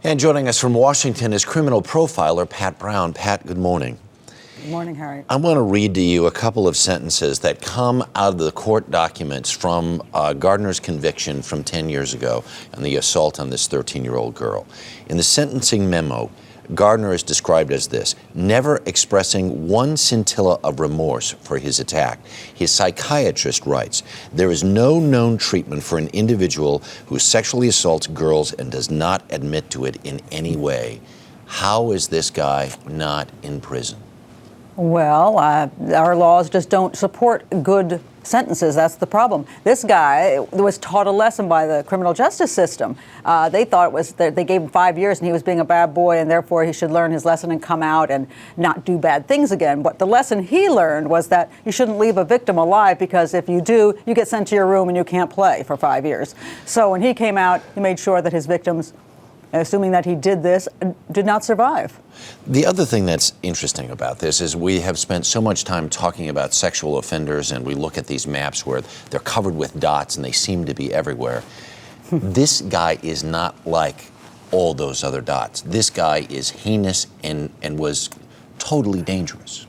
And joining us from Washington is criminal profiler Pat Brown. Pat, good morning. Good morning, Harry. I want to read to you a couple of sentences that come out of the court documents from Gardner's conviction from 10 years ago and the assault on this 13-year-old girl. In the sentencing memo, Gardner is described as this: never expressing one scintilla of remorse for his attack. His psychiatrist writes, there is no known treatment for an individual who sexually assaults girls and does not admit to it in any way. How is this guy not in prison? Well, our laws just don't support good sentences. That's the problem. This guy was taught a lesson by the criminal justice system. They thought it was that they gave him 5 years and he was being a bad boy and therefore he should learn his lesson and come out and not do bad things again. But the lesson he learned was that you shouldn't leave a victim alive, because if you do, you get sent to your room and you can't play for 5 years. So when he came out, he made sure that his victims, assuming that he did this, did not survive. The other thing that's interesting about this is we have spent so much time talking about sexual offenders, and we look at these maps where they're covered with dots and they seem to be everywhere. This guy is not like all those other dots. This guy is heinous and was totally dangerous.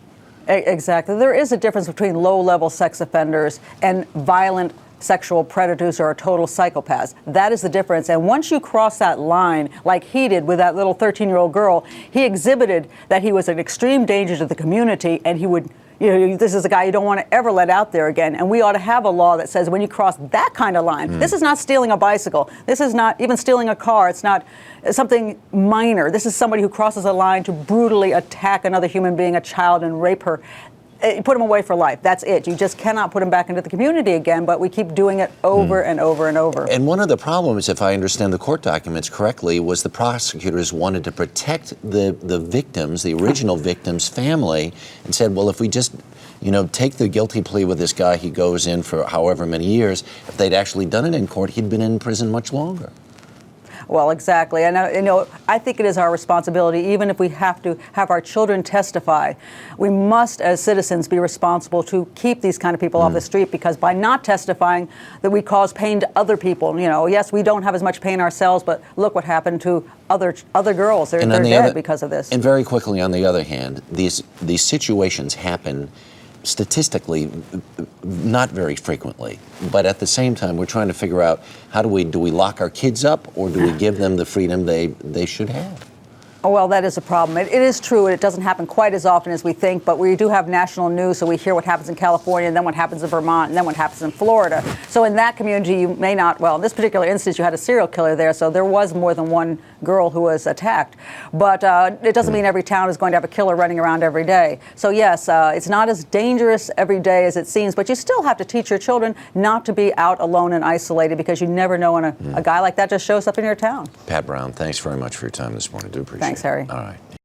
Exactly. There is a difference between low-level sex offenders and violent sexual predators or total psychopaths. That is the difference. And once you cross that line, like he did with that little 13-year-old girl, he exhibited that he was an extreme danger to the community, and he would, this is a guy you don't want to ever let out there again. And we ought to have a law that says when you cross that kind of line, this is not stealing a bicycle. This is not even stealing a car. It's not something minor. This is somebody who crosses a line to brutally attack another human being, a child, and rape her. You put him away for life. That's it. You just cannot put him back into the community again, but we keep doing it over and over and over. And one of the problems, if I understand the court documents correctly, was the prosecutors wanted to protect the victims, the original victim's family, and said, well, if we just, take the guilty plea with this guy, he goes in for however many years. If they'd actually done it in court, he'd been in prison much longer. Well, exactly. And, I think it is our responsibility, even if we have to have our children testify, we must, as citizens, be responsible to keep these kind of people off the street, because by not testifying, that we cause pain to other people. Yes, we don't have as much pain ourselves, but look what happened to other girls. They're dead because of this. And very quickly, on the other hand, these situations happen statistically not very frequently, but at the same time we're trying to figure out how do we lock our kids up, or do we give them the freedom they should have? Oh, well, that is a problem. It is true, and it doesn't happen quite as often as we think, but we do have national news, so we hear what happens in California, and then what happens in Vermont, and then what happens in Florida. So in that community, you may not, well, in this particular instance, you had a serial killer there, so there was more than one girl who was attacked. But it doesn't mean every town is going to have a killer running around every day. So yes, it's not as dangerous every day as it seems, but you still have to teach your children not to be out alone and isolated, because you never know when a guy like that just shows up in your town. Pat Brown, thanks very much for your time this morning. I do appreciate it. Thanks, Harry. All right.